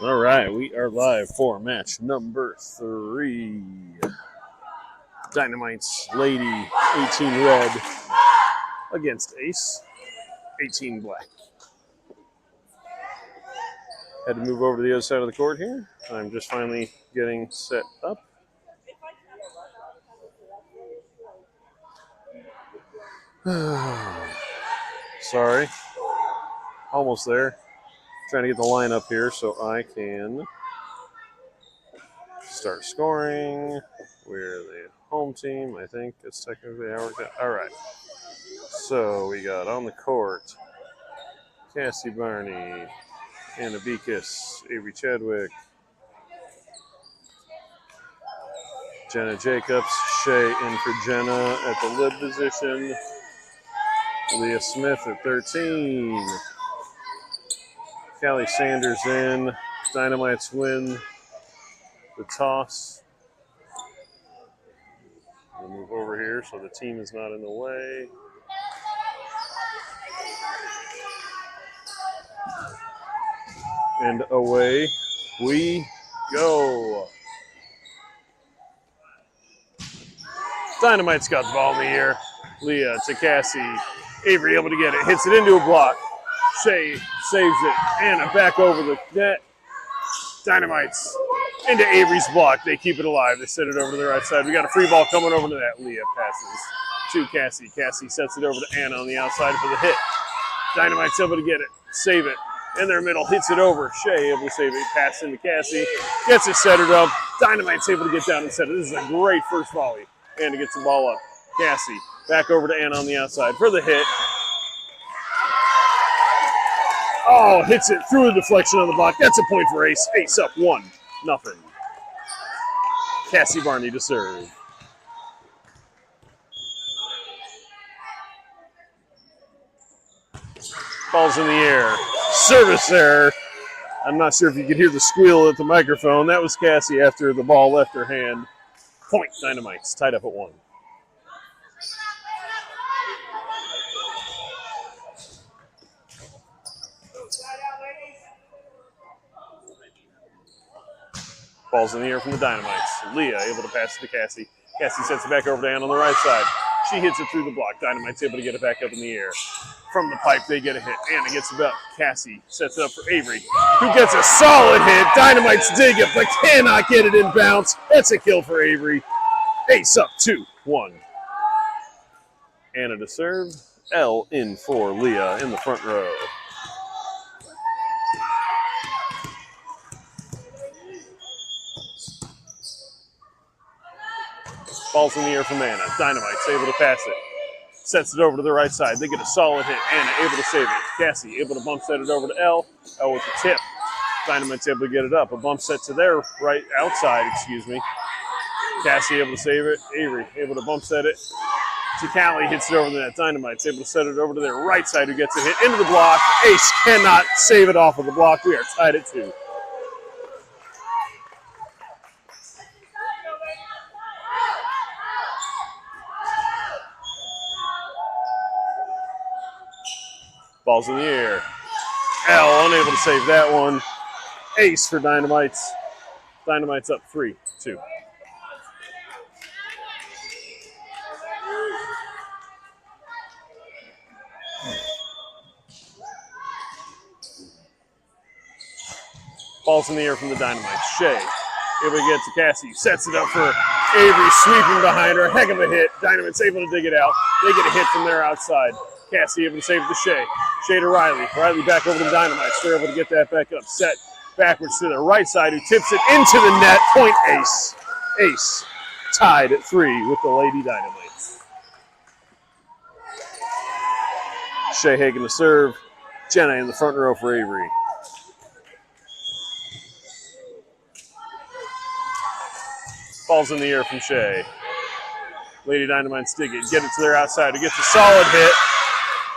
All right, we are live for match number 3. Dynamites Lady 18 red against Ace 18 black. Had to move over to the other side of the court here. I'm just finally getting set up. Sorry, almost there. Trying to get the line up here so I can start scoring. We're the home team. I think it's technically how we're all right. So we got on the court Cassie Barney, Anna Bekus, Avery Chadwick, Jenna Jacobs, Shay in for Jenna at the lib position, Leah Smith at 13, Callie Sanders in, Dynamites win the toss. We'll move over here so the team is not in the way. And away we go. Dynamite's got the ball in the air. Leah to Cassie. Avery able to get it. Hits it into a block. Shay saves it. Anna back over the net. Dynamites into Avery's block. They keep it alive. They set it over to the right side. We got a free ball coming over to that. Leah passes to Cassie. Cassie sets it over to Anna on the outside for the hit. Dynamite's able to get it. Save it. In their middle, hits it over. Shay able to save it. Pass into Cassie. Gets it centered up. Dynamite's able to get down and set it. This is a great first volley. Anna gets the ball up. Cassie back over to Anna on the outside for the hit. Oh, hits it through the deflection on the block. That's a point for Ace. Ace up 1-0. Cassie Barney to serve. Ball's in the air. Service error. I'm not sure if you could hear the squeal at the microphone. That was Cassie after the ball left her hand. Point Dynamites, tied up at 1. Ball's in the air from the Dynamites. Leah able to pass it to Cassie. Cassie sets it back over to Ann on the right side. She hits it through the block. Dynamite's able to get it back up in the air. From the pipe, they get a hit. Anna gets it up. Cassie sets it up for Avery, who gets a solid hit. Dynamites dig it, but cannot get it in bounce. That's a kill for Avery. Ace up 2-1. Anna to serve. L in for Leah in the front row. Ball's in the air from Anna. Dynamite's able to pass it. Sets it over to the right side. They get a solid hit. Anna able to save it. Cassie able to bump set it over to L. L with the tip. Dynamite's able to get it up. A bump set to their right outside, Cassie able to save it. Avery able to bump set it. To Callie, hits it over the net. Dynamite's able to set it over to their right side, who gets a hit into the block. Ace cannot save it off of the block. We are tied at 2. Ball's in the air. L unable to save that one. Ace for Dynamites. Dynamites up 3-2. Ball's in the air from the Dynamites. Shay able to get to Cassie. Sets it up for Avery, sweeping behind her. Heck of a hit. Dynamite's able to dig it out. They get a hit from their outside. Cassie able to save it to Shay. Shay to Riley. Riley back over to the Dynamites. They're able to get that back up. Set backwards to the right side, who tips it into the net. Point Ace. Ace tied at 3 with the Lady Dynamites. Shay Hagen to serve. Jenna in the front row for Avery. Ball's in the air from Shay. Lady Dynamites dig it. Get it to their outside. Who gets a solid hit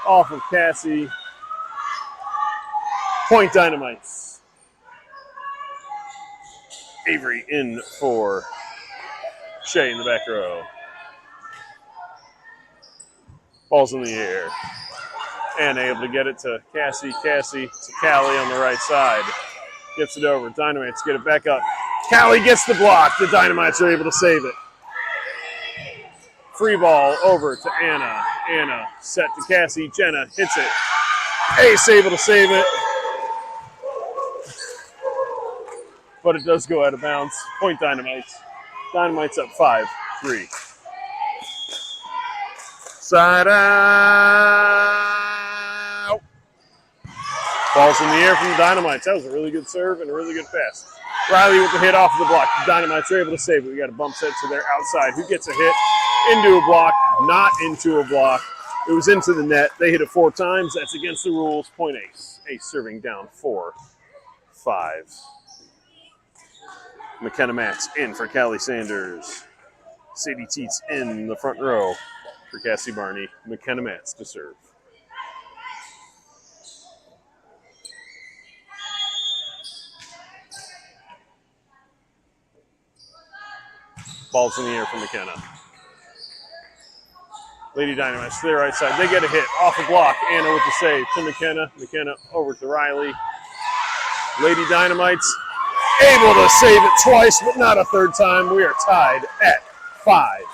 off of Cassie. Point Dynamites. Avery in for Shay in the back row. Ball's in the air. And able to get it to Cassie. Cassie to Callie on the right side. Gets it over. Dynamites get it back up. Callie gets the block. The Dynamites are able to save it. Free ball over to Anna. Anna set to Cassie. Jenna hits it. Ace able to save it. But it does go out of bounds. Point Dynamites. Dynamites up 5-3. Side out. Ball's in the air from the Dynamites. That was a really good serve and a really good pass. Riley with the hit off of the block. The Dynamites are able to save it. We got a bump set to their outside. Who gets a hit? Into a block. Not into a block. It was into the net. They hit it 4 times. That's against the rules. Point Ace. Ace serving down 4-5. McKenna Max in for Callie Sanders. Sadie Teets in the front row for Cassie Barney. McKenna Matz to serve. Ball's in the air for McKenna. Lady Dynamites to their right side. They get a hit off the block. Anna with the save to McKenna. McKenna over to Riley. Lady Dynamites able to save it twice, but not a third time. We are tied at 5.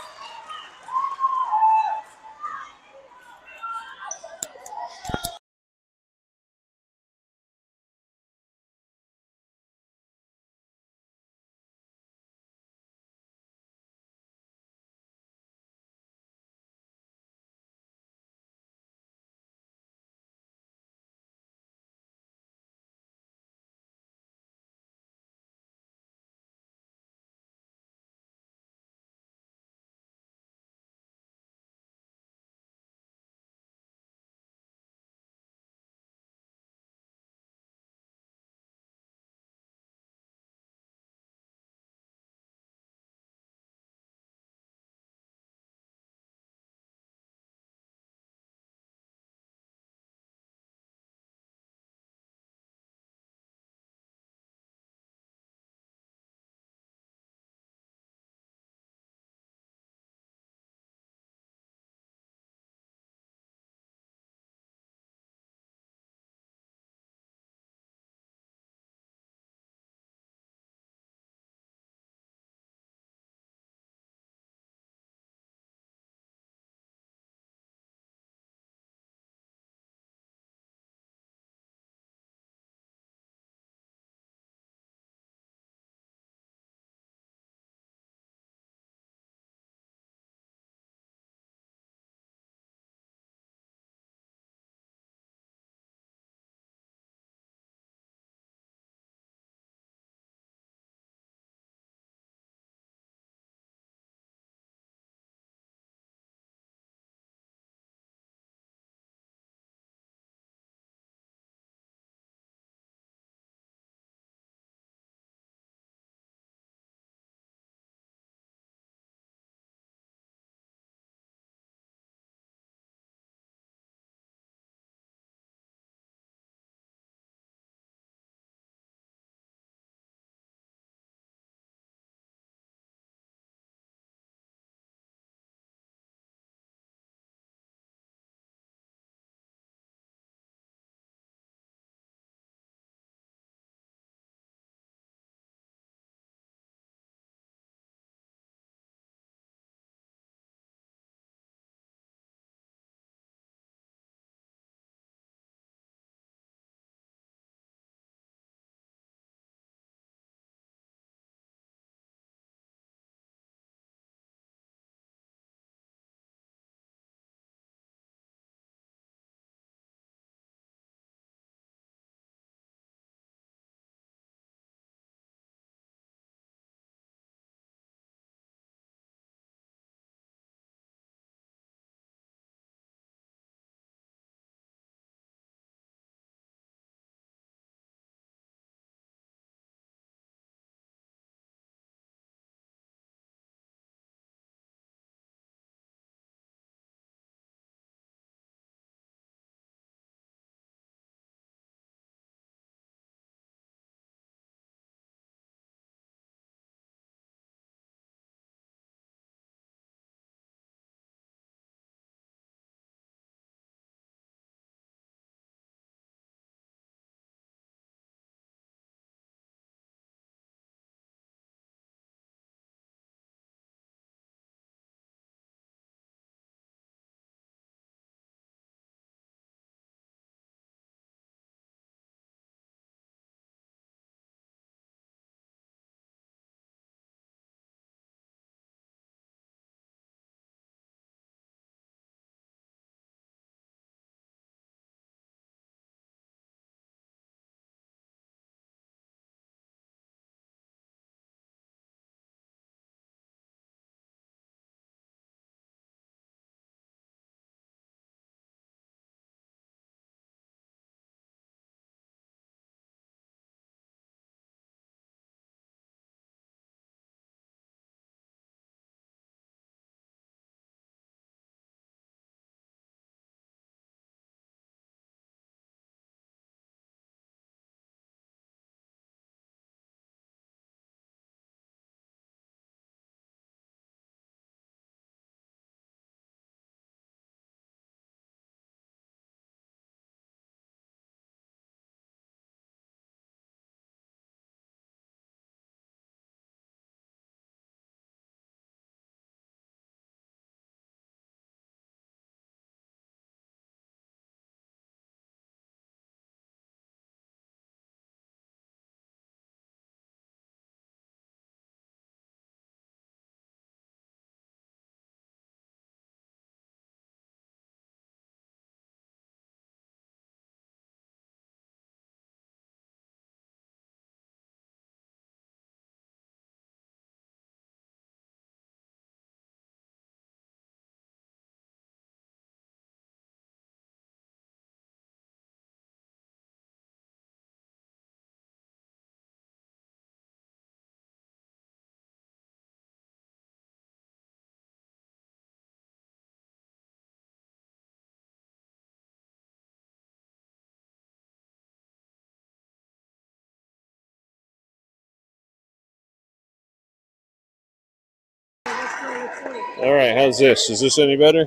All right, how's this? Is this any better?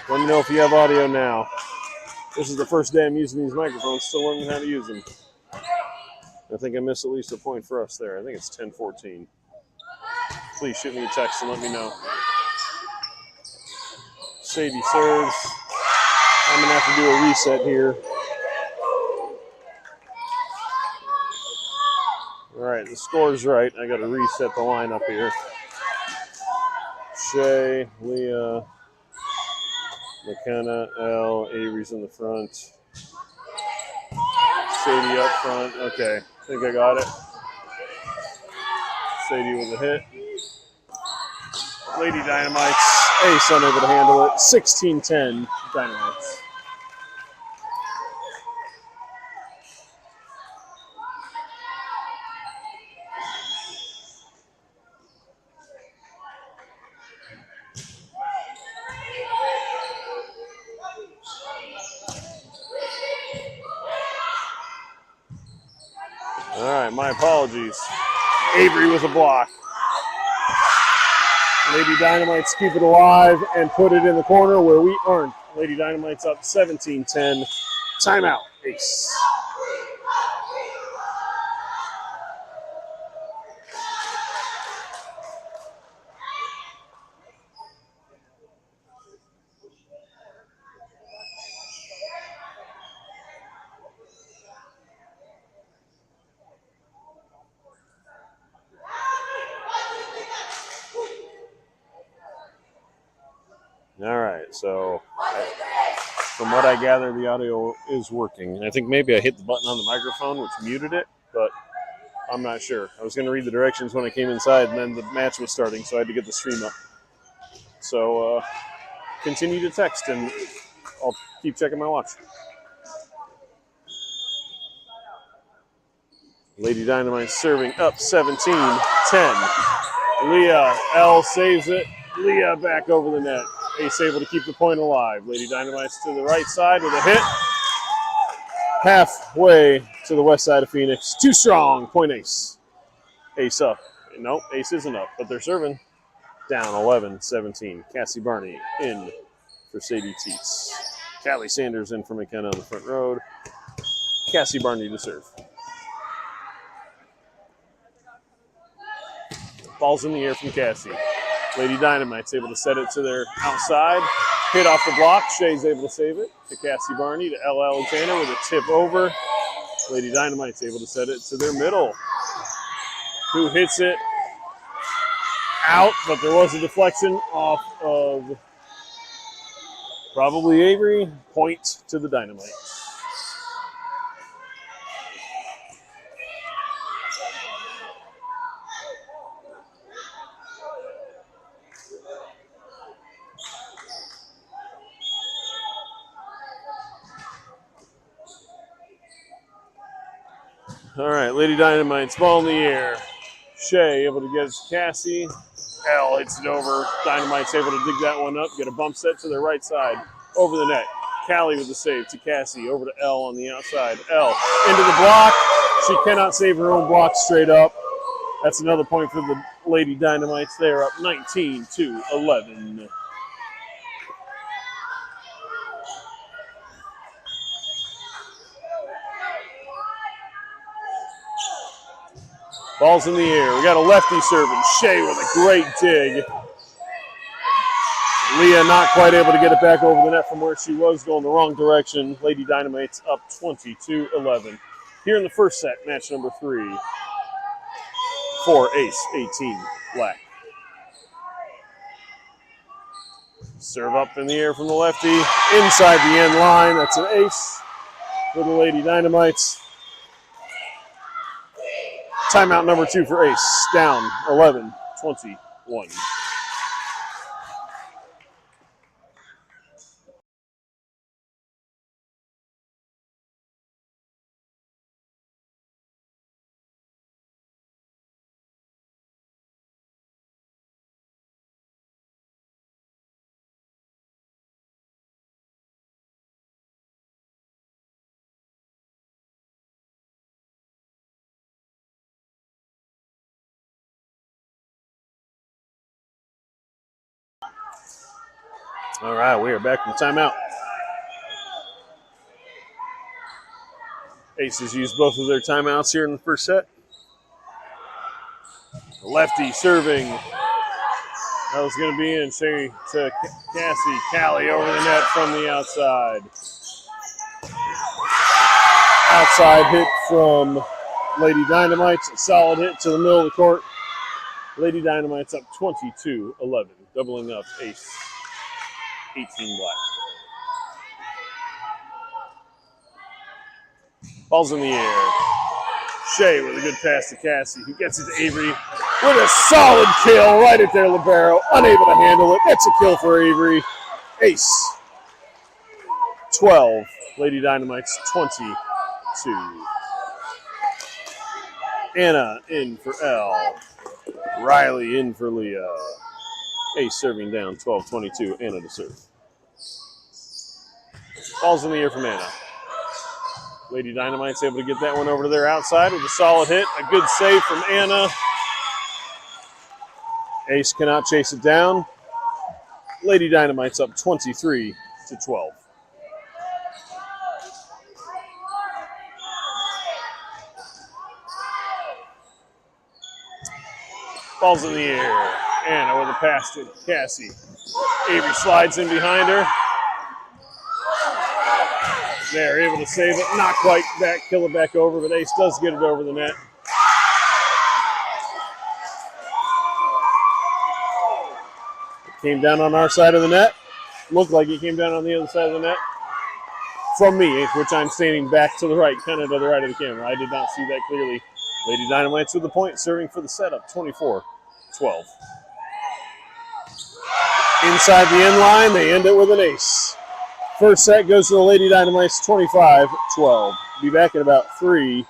Let me know if you have audio now. This is the first day I'm using these microphones, still learning how to use them. I think I missed at least a point for us there. I think it's 10-14. Please shoot me a text and let me know. Sadie serves. I'm going to have to do a reset here. All right, the score's right. I got to reset the lineup here. Shay, Leah, McKenna, Elle, Avery's in the front. Sadie up front. Okay, I think I got it. Sadie with a hit. Lady Dynamites, Ace unable to handle it. 16-10 Dynamites. All right, my apologies. Avery with a block. Lady Dynamites keep it alive and put it in the corner where we aren't. Lady Dynamites up 17-10. Timeout, Ace. All right, so from what I gather, the audio is working. I think maybe I hit the button on the microphone, which muted it, but I'm not sure. I was going to read the directions when I came inside, and then the match was starting, so I had to get the stream up. So continue to text, and I'll keep checking my watch. Lady Dynamite serving up 17-10. Leah, L saves it. Leah back over the net. Ace able to keep the point alive. Lady Dynamite's to the right side with a hit. Halfway to the west side of Phoenix. Too strong. Point Ace. Ace up. Nope, Ace isn't up, but they're serving. Down 11-17. Cassie Barney in for Sadie Teets. Callie Sanders in for McKenna on the front road. Cassie Barney to serve. Ball's in the air from Cassie. Lady Dynamite's able to set it to their outside. Hit off the block. Shay's able to save it to Cassie Barney to Ella Alexander with a tip over. Lady Dynamite's able to set it to their middle. Who hits it out, but there was a deflection off of probably Avery. Point to the Dynamites. All right, Lady Dynamite's ball in the air. Shay able to get it to Cassie. L hits it over. Dynamite's able to dig that one up, get a bump set to their right side. Over the net. Callie with the save to Cassie. Over to L on the outside. L into the block. She cannot save her own block straight up. That's another point for the Lady Dynamites. They're up 19-11. Ball's in the air. We got a lefty serving. Shay with a great dig. Leah not quite able to get it back over the net from where she was, going the wrong direction. Lady Dynamite's up 22-11. Here in the first set, match number 3 for Ace 18 Black. Serve up in the air from the lefty. Inside the end line. That's an ace for the Lady Dynamites. Timeout number 2 for Ace. Down 11-21. All right, we are back from timeout. Aces used both of their timeouts here in the first set. Lefty serving. That was going to be in. Say to Cassie. Callie over the net from the outside. Outside hit from Lady Dynamites. A solid hit to the middle of the court. Lady Dynamites up 22-11. Doubling up ace 18 black. Ball's in the air. Shea with a good pass to Cassie, who gets it to Avery with a solid kill right at their libero. Unable to handle it. That's a kill for Avery. Ace 12. Lady Dynamites 22. Anna in for L. Riley in for Leah. Ace serving down 12-22. Anna to serve. Ball's in the air from Anna. Lady Dynamite's able to get that one over to their outside with a solid hit. A good save from Anna. Ace cannot chase it down. Lady Dynamite's up 23-12. Ball's in the air. Anna with a pass to Cassie. Avery slides in behind her. They're able to save it. Not quite back, kill it back over, but Ace does get it over the net. It came down on our side of the net. Looked like it came down on the other side of the net. From me, which I'm standing back to the right, kind of to the right of the camera. I did not see that clearly. Lady Dynamites with the point, serving for the setup, 24-12. Inside the end line, they end it with an ace. First set goes to the Lady Dynamites, 25-12. Be back in about 3.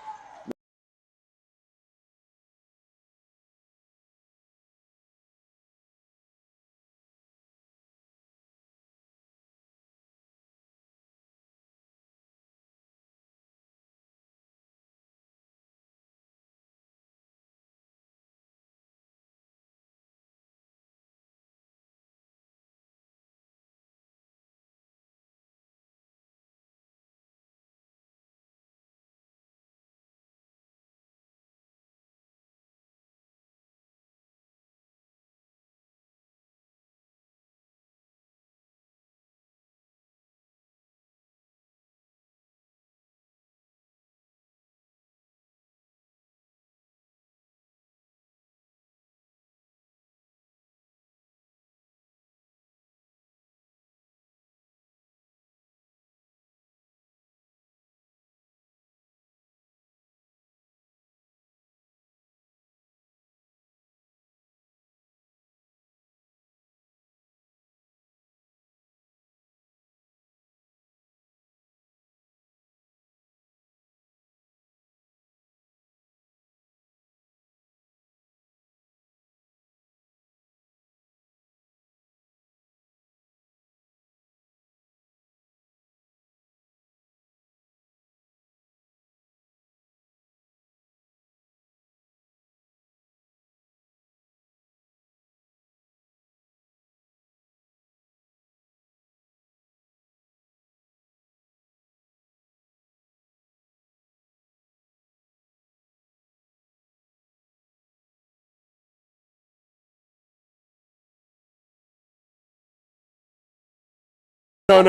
No.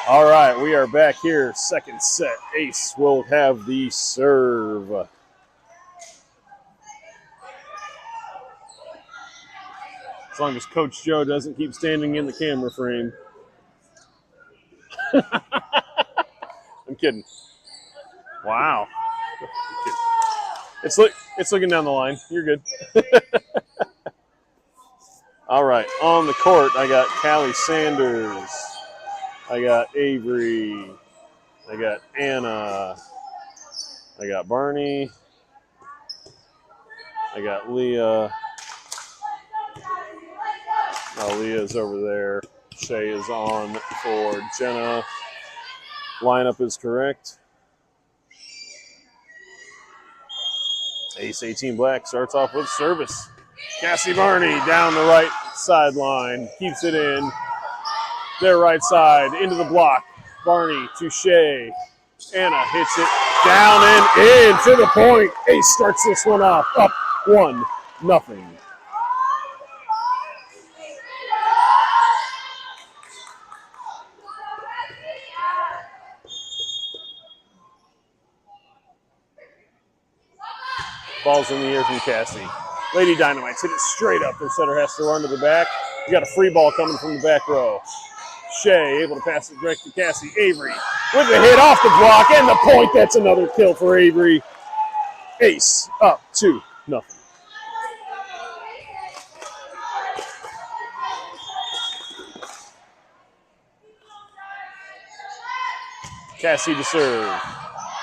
All right, we are back here. Second set. Ace will have the serve. As long as Coach Joe doesn't keep standing in the camera frame. I'm kidding. Wow. It's looking down the line. You're good. All right, on the court, I got Callie Sanders. I got Avery. I got Anna. I got Barney. I got Leah. Oh, Leah's over there. Shay is on for Jenna. Lineup is correct. Ace 18 black starts off with service. Cassie Barney down the right sideline. Keeps it in. Their right side into the block. Barney to Shea. Anna hits it down and in to the point. Ace starts this one off. Up 1-0. Ball's in the air from Cassie. Lady Dynamites hit it straight up. Their setter has to run to the back. You got a free ball coming from the back row. Shea able to pass it direct to Cassie. Avery with the hit off the block and the point. That's another kill for Avery. Ace up 2-0. Cassie to serve.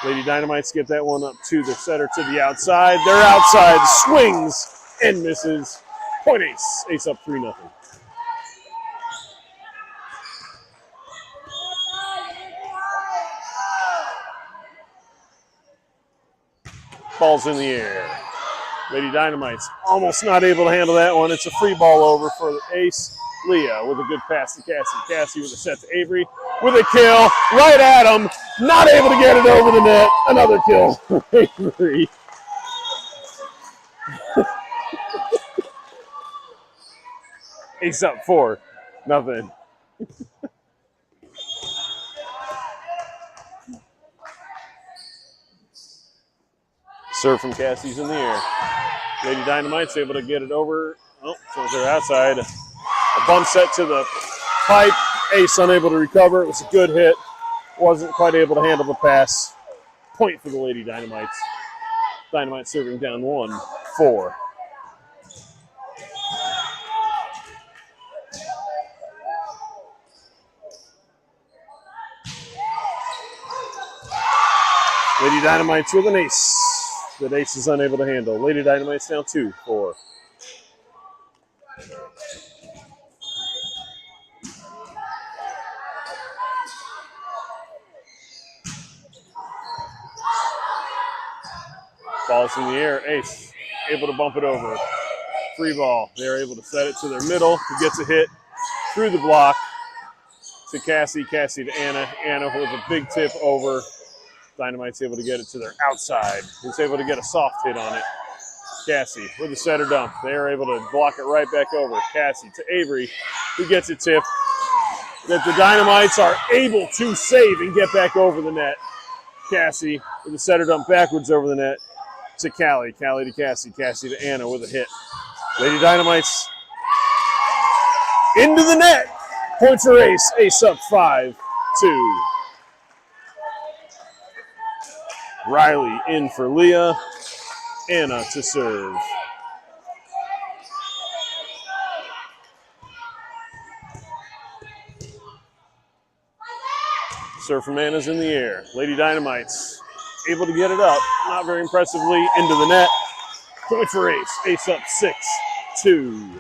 Lady Dynamites get that one up to the setter to the outside. Their outside swings and misses. Point Ace. Ace up 3-0. Ball's in the air. Lady Dynamites almost not able to handle that one. It's a free ball over for Ace. Leah with a good pass to Cassie. Cassie with a set to Avery with a kill right at him. Not able to get it over the net. Another kill for Avery. Ace up 4-0. Serve from Cassie's in the air. Lady Dynamite's able to get it over. Oh, so they're outside. A bump set to the pipe. Ace unable to recover. It was a good hit. Wasn't quite able to handle the pass. Point for the Lady Dynamites. Dynamite serving down 1-4. Lady Dynamites with an ace that Ace is unable to handle. Lady Dynamites down 2-4. Ball's in the air. Ace able to bump it over. Free ball. They're able to set it to their middle. Who gets a hit through the block to Cassie. Cassie to Anna. Anna with a big tip over. Dynamite's able to get it to their outside. He's able to get a soft hit on it. Cassie with the setter dump. They're able to block it right back over. Cassie to Avery, who gets a tip that the Dynamites are able to save and get back over the net. Cassie with the setter dump backwards over the net to Callie. Callie to Cassie. Cassie to Anna with a hit. Lady Dynamites into the net. Point for Ace. Ace up 5-2. Riley in for Leah. Anna to serve. Serve from Anna's in the air. Lady Dynamites able to get it up. Not very impressively into the net. Point for Ace. Ace up 6-2.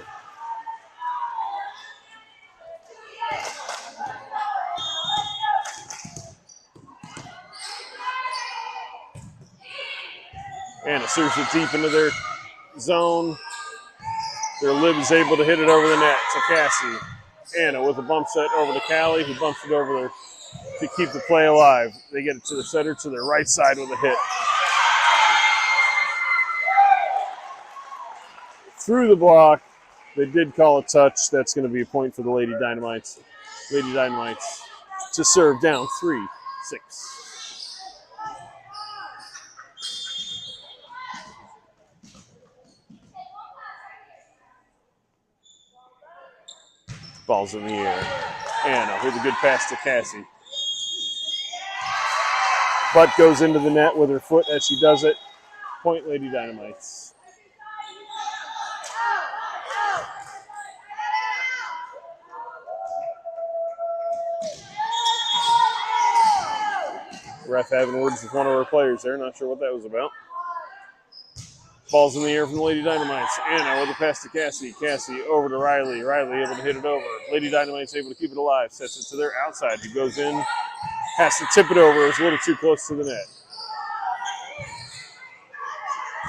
Anna serves it deep into their zone. Their lib is able to hit it over the net to Cassie. Anna with a bump set over to Callie, who bumps it over there to keep the play alive. They get it to the setter to their right side with a hit. Through the block. They did call a touch. That's going to be a point for the Lady Dynamites. Lady Dynamites to serve down 3-6. Ball's in the air. Anna with a good pass to Cassie. Butt goes into the net with her foot as she does it. Point Lady Dynamites. Ref having words with one of our players there. Not sure what that was about. Ball's in the air from the Lady Dynamites. Anna with a pass to Cassie. Cassie over to Riley. Riley able to hit it over. Lady Dynamites able to keep it alive. Sets it to their outside. Who goes in. Has to tip it over. It's a little too close to the net.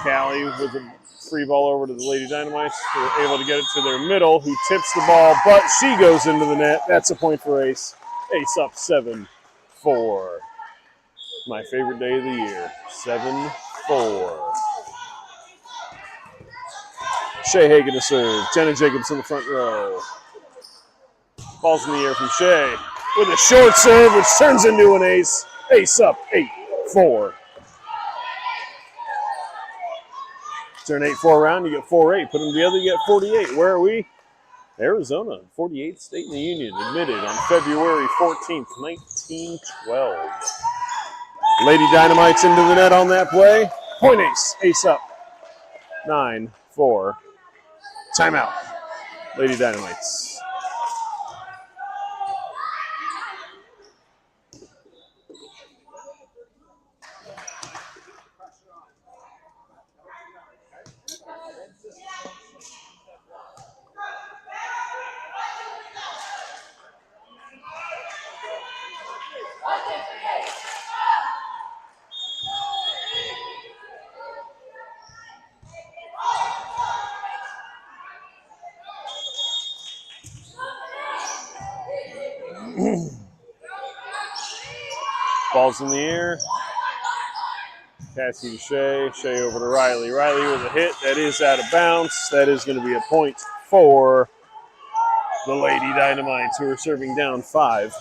Callie with a free ball over to the Lady Dynamites. They're able to get it to their middle, who tips the ball, but she goes into the net. That's a point for Ace. Ace up 7-4. My favorite day of the year. 7-4. Shea Hagan to serve. Jenna Jacobs in the front row. Ball's in the air from Shea with a short serve, which turns into an ace. Ace up 8-4. Turn 8-4 around, you get 4-8. Put them together, you get 48. Where are we? Arizona, 48th state in the Union, admitted on February 14th, 1912. Lady Dynamites into the net on that play. Point ace. Ace up. 9-4. Timeout. Lady Dynamites. Ball's in the air. Cassie to Shea. Shea over to Riley. Riley with a hit. That is out of bounds. That is going to be a point for the Lady Dynamites, who are serving down 5-9.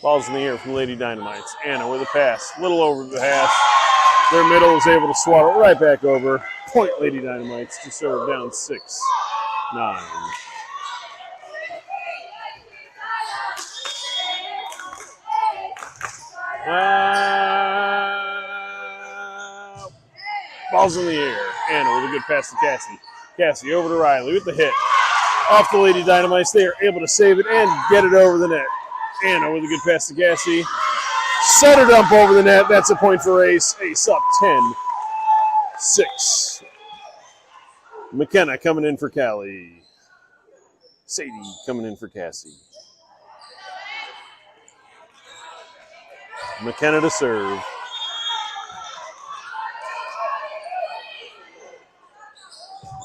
Ball's in the air from Lady Dynamites. Anna with a pass. A little over the hash. Their middle is able to swat it right back over. Point Lady Dynamites to serve down 6-9. Ball's in the air. Anna with a good pass to Cassie. Cassie over to Riley with the hit. Off the Lady Dynamites. They are able to save it and get it over the net. Anna with a good pass to Cassie. Center dump over the net. That's a point for Ace. Ace up 10-6. McKenna coming in for Callie. Sadie coming in for Cassie. McKenna to serve.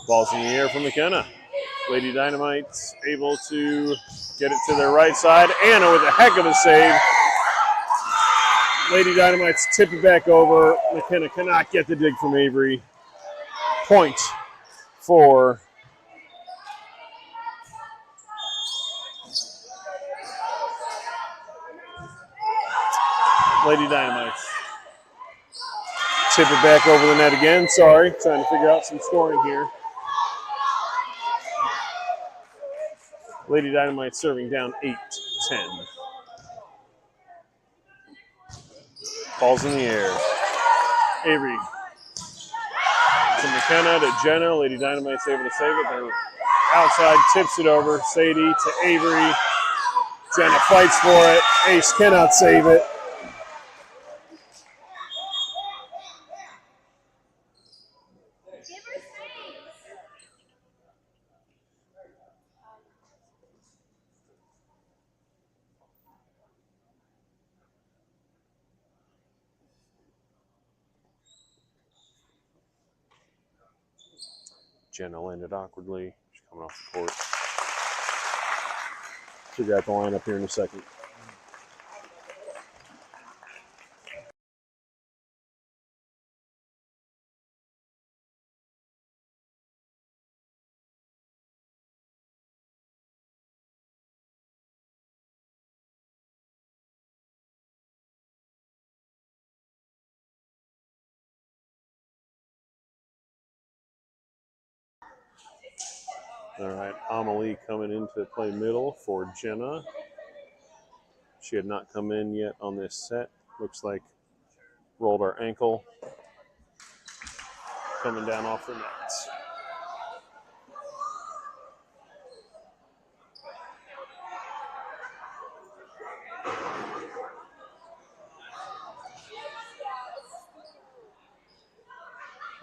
Ball's in the air from McKenna. Lady Dynamite's able to get it to their right side. Anna with a heck of a save. Lady Dynamite's tip it back over. McKenna cannot get the dig from Avery. Point for Lady Dynamites. Tip it back over the net again. Sorry, trying to figure out some scoring here. Lady Dynamite serving down 8-10. Ball's in the air. Avery to McKenna to Jenna. Lady Dynamite's able to save it. They're outside, tips it over. Sadie to Avery. Jenna fights for it. Ace cannot save it. Jenna landed awkwardly. She's coming off the court. Figure out the lineup here in a second. All right, Amelie coming in to play middle for Jenna. She had not come in yet on this set. Looks like rolled her ankle. Coming down off the nets.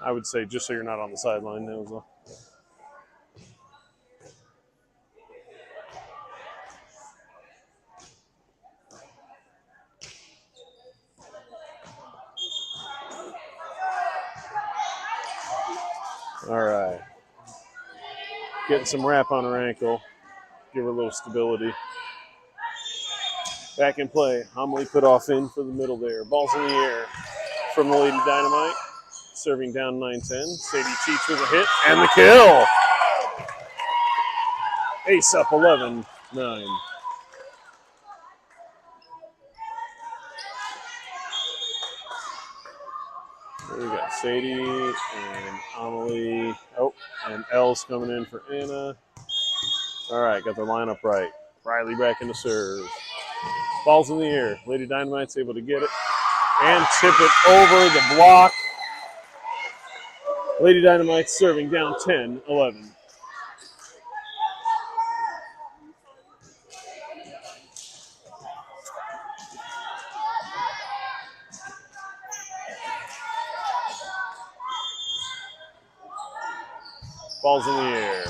I would say just so you're not on the sideline, that was all. All right. Getting some wrap on her ankle. Give her a little stability. Back in play. Homily put off in for the middle there. Ball's in the air from the Lady Dynamite. Serving down 9-10. Sadie cheats with a hit and the kill. Ace up 11-9. There we got Sadie and Amelie. Oh, and L's coming in for Anna. All right, got their lineup right. Riley back in the serve. Ball's in the air. Lady Dynamite's able to get it and tip it over the block. Lady Dynamite's serving down 10-11. Ball's in the air.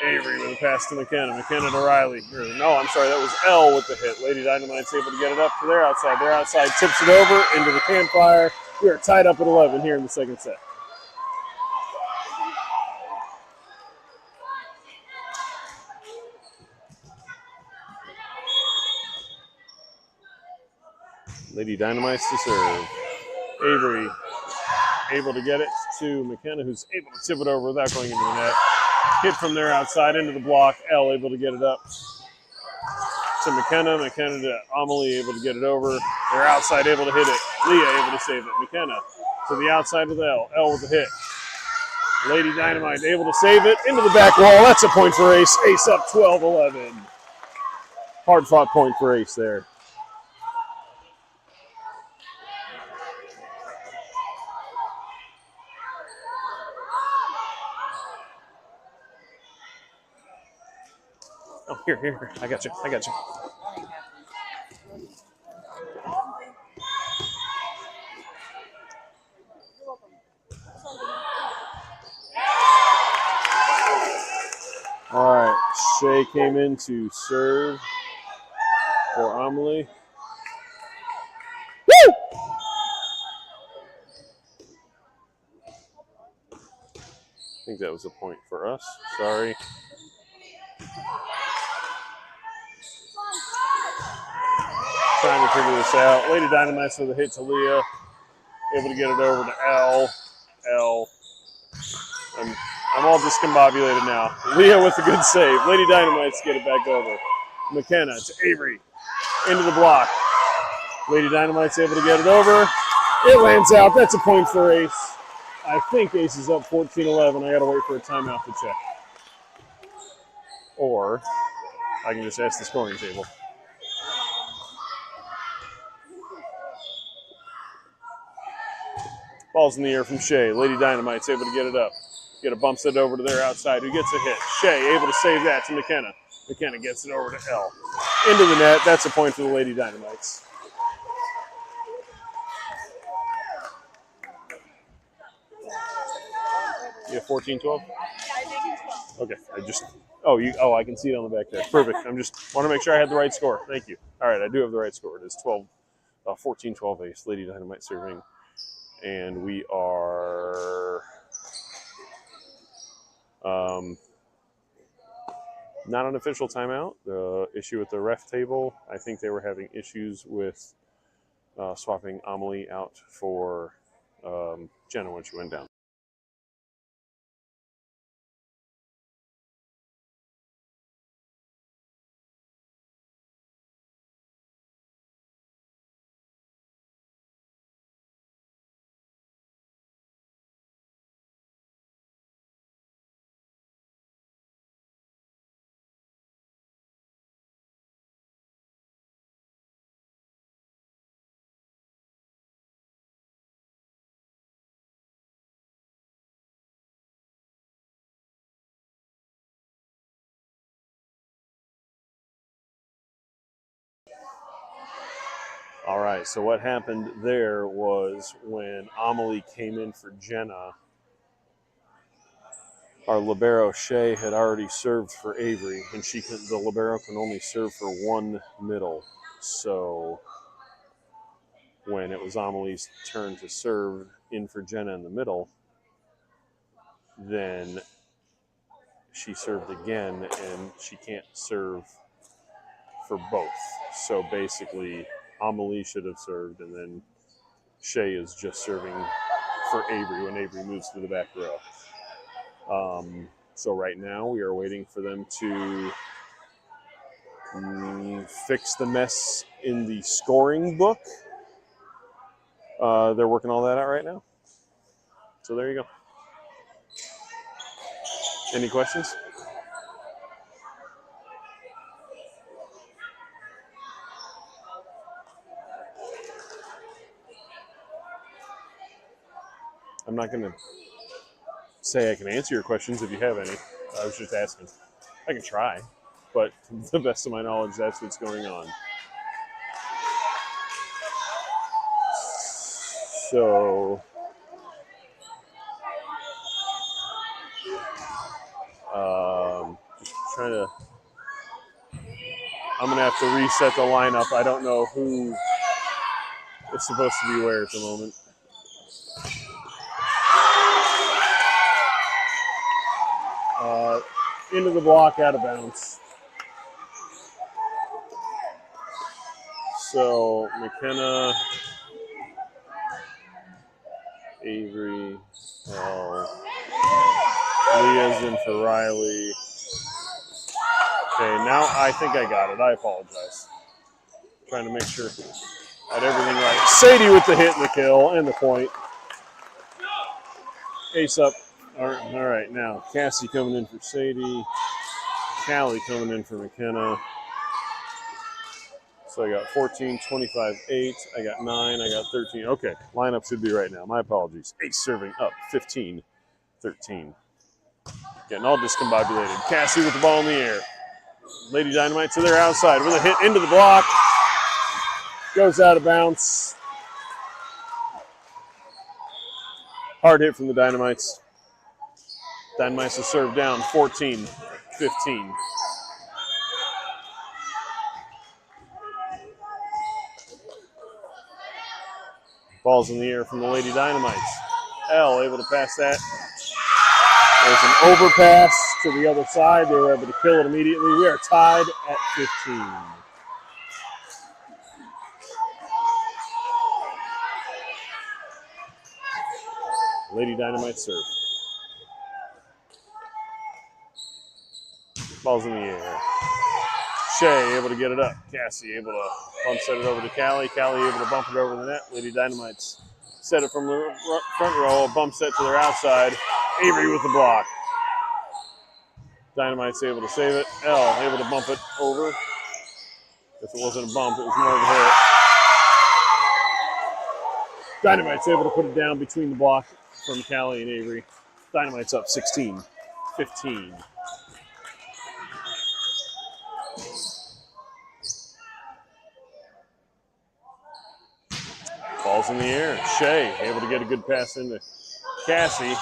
Avery with a pass to McKenna. McKenna to Riley. No, I'm sorry, that was L with the hit. Lady Dynamite's able to get it up to their outside. Their outside tips it over into the campfire. We are tied up at 11 here in the second set. Lady Dynamite's to serve. Avery able to get it to McKenna, who's able to tip it over without going into the net. Hit from their outside into the block. L able to get it up to McKenna. McKenna to Amelie, able to get it over. They're outside, able to hit it. Leah able to save it. McKenna to the outside with L. L with the hit. Lady Dynamite able to save it into the back wall. That's a point for Ace. Ace up 12-11. Hard fought point for Ace there. Oh, here. I got you. All right. Shea came in to serve for Amelie. Woo! I think that was a point for us. Sorry. Trying to figure this out. Lady Dynamite with a hit to Leah. Able to get it over to L. I'm all discombobulated now. Leah with a good save. Lady Dynamite's get it back over. McKenna to Avery. Into the block. Lady Dynamite's able to get it over. It lands out. That's a point for Ace. I think Ace is up 14-11. I got to wait for a timeout to check. Or I can just ask the scoring table. Ball's in the air from Shea. Lady Dynamite's able to get it up. Bumps it over to their outside, who gets a hit. Shea able to save that to McKenna. McKenna gets it over to L. Into the net. That's a point for the Lady Dynamites. You have 14-12? Okay. I can see it on the back there. Perfect. I just want to make sure I had the right score. Thank you. All right, I do have the right score. It is 14-12 Ace. Lady Dynamite serving. And we are not an official timeout. The issue with the ref table, I think they were having issues with swapping Amelie out for Jenna when she went down. All right, so what happened there was when Amelie came in for Jenna, our libero Shea had already served for Avery, and the libero can only serve for one middle. So when it was Amelie's turn to serve in for Jenna in the middle, then she served again, and she can't serve for both. So basically, Amelie should have served, and then Shea is just serving for Avery when Avery moves to the back row. So right now we are waiting for them to fix the mess in the scoring book. They're working all that out right now. So there you go. Any questions? I'm not going to say I can answer your questions if you have any. I was just asking. I can try, but to the best of my knowledge, that's what's going on. So, just trying to. I'm going to have to reset the lineup. I don't know who is supposed to be where at the moment. Into the block, out of bounds. So McKenna, Avery, Leah's in for Riley. Okay, now I think I got it. I apologize. Trying to make sure I had everything right. Sadie with the hit and the kill and the point. Ace up. All right, now Cassie coming in for Sadie. Callie coming in for McKenna. So I got 14, 25, 8. I got 9. I got 13. Okay, lineup should be right now. My apologies. Ace serving up 15, 13. Getting all discombobulated. Cassie with the ball in the air. Lady Dynamite to their outside with a hit into the block. Goes out of bounds. Hard hit from the Dynamites. Dynamites have served down 14, 15. Ball's in the air from the Lady Dynamites. L able to pass that. There's an overpass to the other side. They were able to kill it immediately. We are tied at 15. Lady Dynamite serve. Ball's in the air. Shea able to get it up. Cassie able to bump set it over to Callie. Callie able to bump it over the net. Lady Dynamites set it from the front row. A bump set to their outside. Avery with the block. Dynamite's able to save it. L able to bump it over. If it wasn't a bump, it was more of a hit. Dynamite's able to put it down between the block from Callie and Avery. Dynamite's up 16, 15. Ball's in the air. Shea able to get a good pass into Cassie.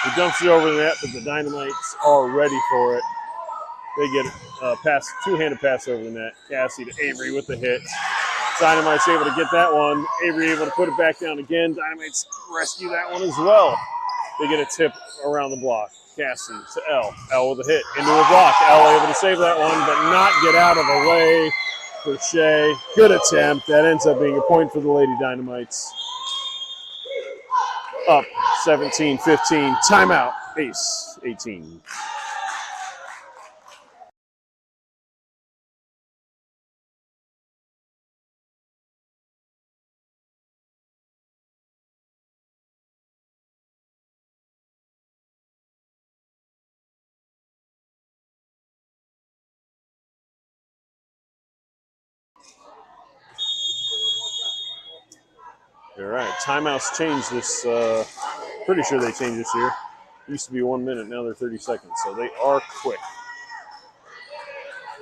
He dumps it over the net, but the Dynamites are ready for it. They get a pass, two-handed pass over the net. Cassie to Avery with the hit. Dynamite's able to get that one. Avery able to put it back down again. Dynamites rescue that one as well. They get a tip around the block. Cassie to L. L with a hit into a block. L able to save that one, but not get out of the way for Shea. Good attempt. That ends up being a point for the Lady Dynamites. Up 17, 15. Timeout. Ace 18. All right, timeouts changed this. Pretty sure they changed this year. It used to be 1 minute, now they're 30 seconds, so they are quick.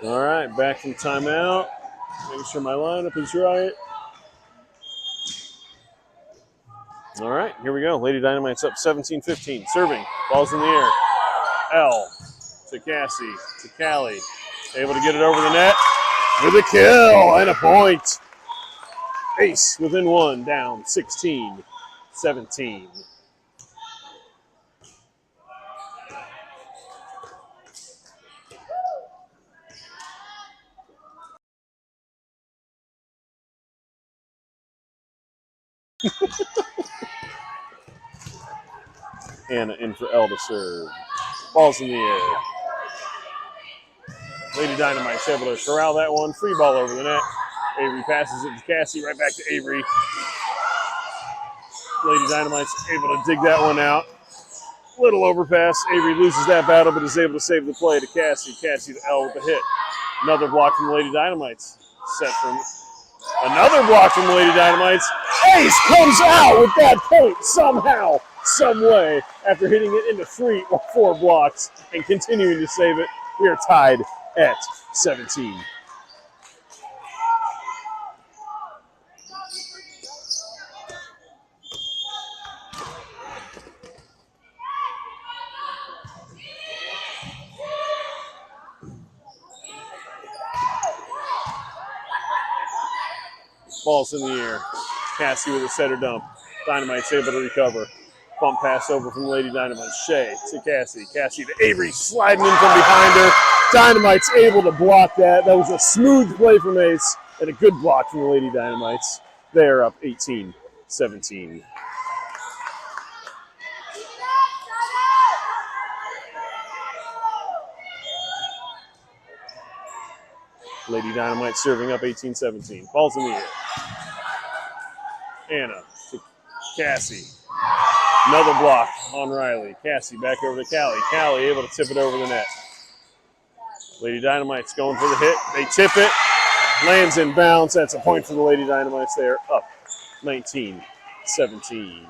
All right, back from timeout. Making sure my lineup is right. All right, here we go. Lady Dynamite's up 17-15. Serving. Ball's in the air. L to Cassie to Callie. Able to get it over the net with a kill and a point. Ace within one, down 16-17. Anna in for L to serve. Ball's in the air. Lady Dynamite's able to corral that one. Free ball over the net. Avery passes it to Cassie. Right back to Avery. Lady Dynamite's able to dig that one out. Little overpass. Avery loses that battle, but is able to save the play to Cassie. Cassie to L with the hit. Another block from Lady Dynamites. Set from another block from Lady Dynamites. Ace comes out with that point somehow, some way, after hitting it into 3 or 4 blocks and continuing to save it. We are tied at 17. Ball's in the air. Cassie with a setter dump. Dynamite's able to recover. Bump pass over from Lady Dynamite. Shea to Cassie. Cassie to Avery, sliding in from behind her. Dynamite's able to block that. That was a smooth play from Ace and a good block from the Lady Dynamites. They are up 18-17. Lady Dynamite serving up 18-17. Ball's in the air. Anna to Cassie. Another block on Riley. Cassie back over to Callie. Callie able to tip it over the net. Lady Dynamite's going for the hit. They tip it. Lands in bounds. That's a point for the Lady Dynamites. They are up 19-17.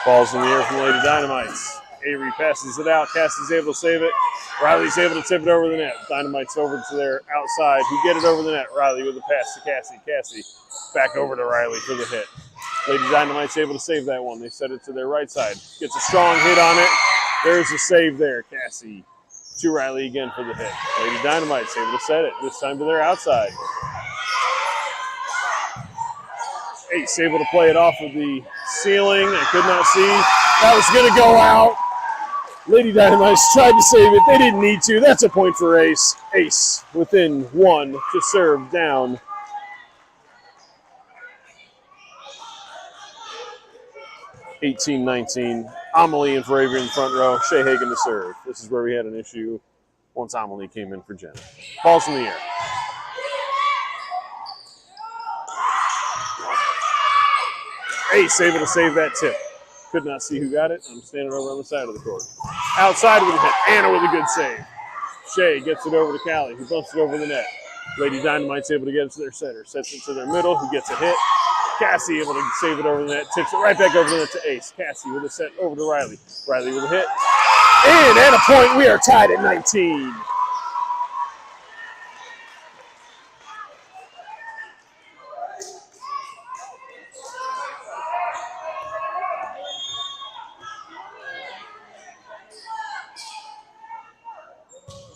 Ball's in the air from Lady Dynamites. Avery passes it out. Cassie's able to save it. Riley's able to tip it over the net. Dynamite's over to their outside, who get it over the net. Riley with a pass to Cassie. Cassie back over to Riley for the hit. Lady Dynamite's able to save that one. They set it to their right side. Gets a strong hit on it. There's a save there. Cassie to Riley again for the hit. Lady Dynamite's able to set it. This time to their outside. Ace able to play it off of the ceiling. I could not see. That was going to go out. Lady Dynamites tried to save it. They didn't need to. That's a point for Ace. Ace within 1 to serve down. (18-19). Amelie in for Avery in the front row. Shea Hagan to serve. This is where we had an issue once Amelie came in for Jenna. Ball's in the air. Ace able to save that tip. Could not see who got it. I'm standing over on the side of the court. Outside with a hit. Anna with a good save. Shea gets it over to Callie, who bumps it over the net. Lady Dynamite's able to get it to their center. Sets it to their middle, who gets a hit. Cassie able to save it over the net. Tips it right back over the net to Ace. Cassie with a set over to Riley. Riley with a hit. And a point. We are tied at 19.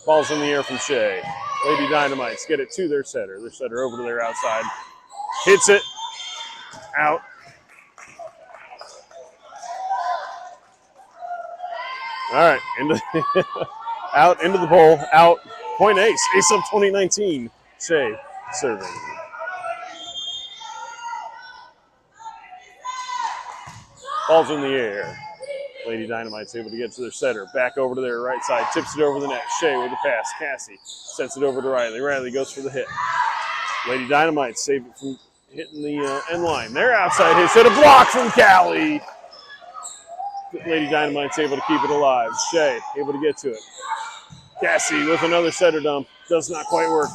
Ball's in the air from Shea. Lady Dynamites get it to their setter. Their setter over to their outside. Hits it. Out. All right. Out into the bowl. Out. Point Ace. Ace up 2019. Shea serving. Ball's in the air. Lady Dynamite's able to get to their setter. Back over to their right side. Tips it over the net. Shea with the pass. Cassie sets it over to Riley. Riley goes for the hit. Lady Dynamite save it from hitting the end line. Their outside hits it. A block from Callie. Lady Dynamite's able to keep it alive. Shea able to get to it. Cassie with another setter dump. Does not quite work.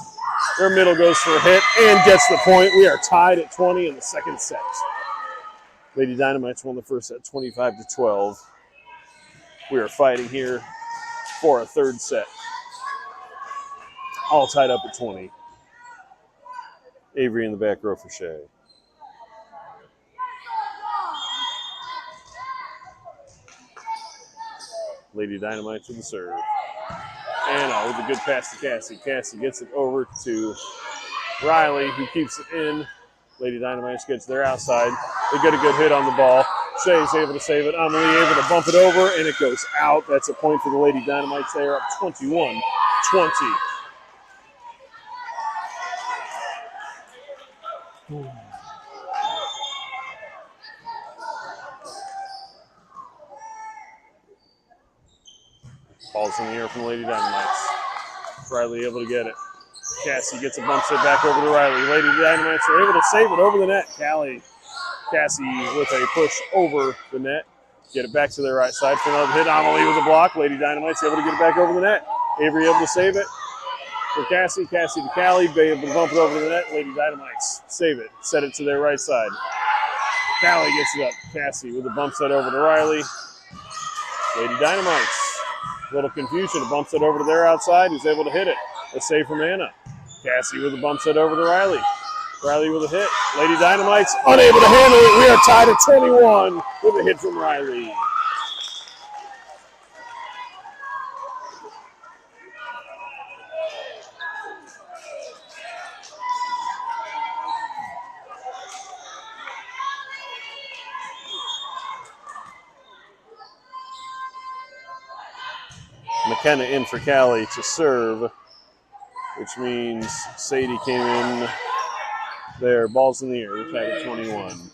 Their middle goes for a hit and gets the point. We are tied at 20 in the second set. Lady Dynamites won the first set 25-12. We are fighting here for a third set. All tied up at 20. Avery in the back row for Shea. Lady Dynamite to the serve. Anna with a good pass to Cassie. Cassie gets it over to Riley, who keeps it in. Lady Dynamite gets their outside. They get a good hit on the ball. Shea's able to save it. Amelie able to bump it over, and it goes out. That's a point for the Lady Dynamites. They are up 21-20. Ball's in the air from Lady Dynamites. Riley able to get it. Cassie gets a bump set back over to Riley. Lady Dynamites are able to save it over the net. Cassie with a push over the net. Get it back to their right side for another hit. Amelie with a block. Lady Dynamites able to get it back over the net. Avery able to save it for Cassie. Cassie to Callie. Able to bump it over the net. Lady Dynamites save it. Set it to their right side. Callie gets it up. Cassie with a bump set over to Riley. Lady Dynamites. A little confusion. A bump set over to their outside. Who's able to hit it? A save from Anna. Cassie with a bump set over to Riley. Riley with a hit. Lady Dynamites unable to handle it. We are tied at 21 with a hit from Riley. McKenna in for Callie to serve, which means Sadie came in there. Ball's in the air. We're tied at 21.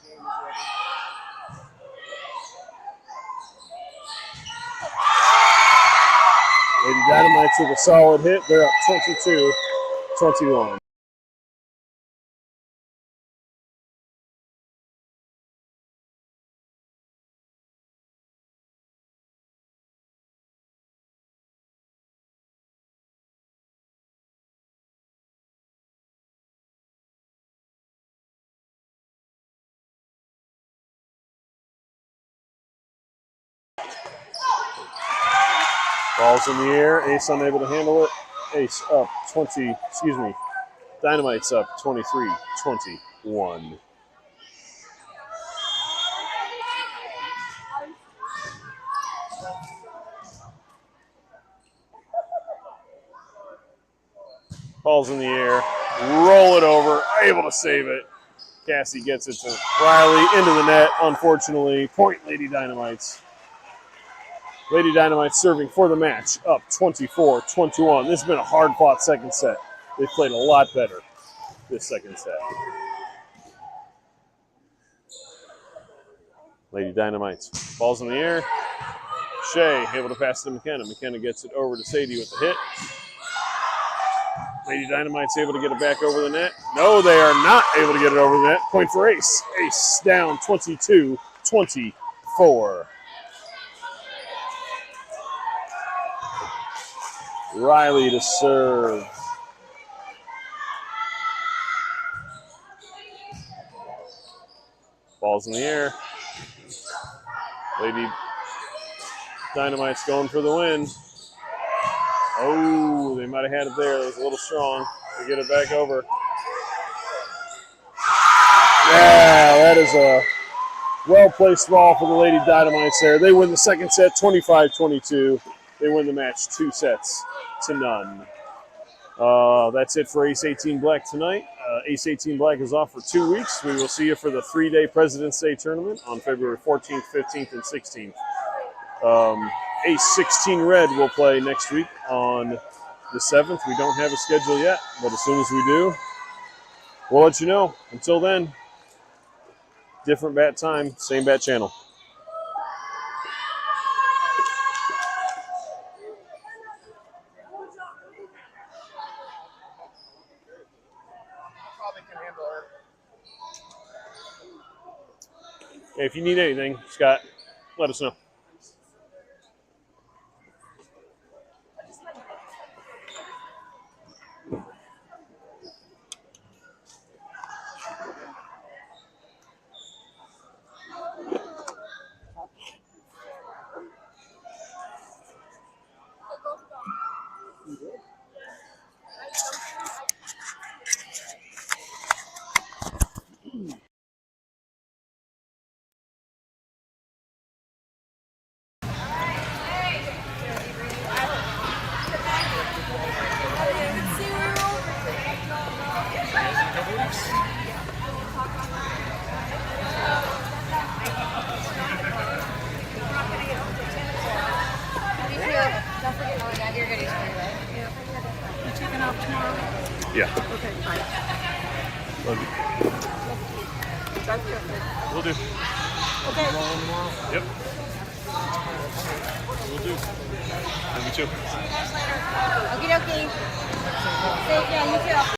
Lady Dynamites with a solid hit. They're up 22-21. Ball's in the air. Ace unable to handle it. Ace up 20, Dynamite's up 23-21. Ball's in the air. Roll it over. Able to save it. Cassie gets it to Riley into the net. Unfortunately, point Lady Dynamites. Lady Dynamite serving for the match, up 24-21. This has been a hard-fought second set. They've played a lot better this second set. Lady Dynamites. Ball's in the air. Shea able to pass to McKenna. McKenna gets it over to Sadie with the hit. Lady Dynamite's able to get it back over the net. No, they are not able to get it over the net. Point for Ace. Ace down 22-24. Riley to serve. Ball's in the air. Lady Dynamite's going for the win. Oh, they might have had it there. It was a little strong. They get it back over. Yeah, that is a well-placed ball for the Lady Dynamites there. They win the second set 25-22. They win the match 2-0. That's it for Ace 18 Black tonight. Ace 18 Black is off for 2 weeks. We will see you for the 3-day President's Day tournament on February 14th, 15th, and 16th. Ace 16 Red will play next week on the 7th. We don't have a schedule yet, but as soon as we do, we'll let you know. Until then, different bat time, same bat channel. If you need anything, Scott, let us know. off tomorrow? Yeah. Okay, fine. Love you. That's perfect. We'll do. Okay. Yep. We'll do. Love you too. Okie dokie. Yeah, you too.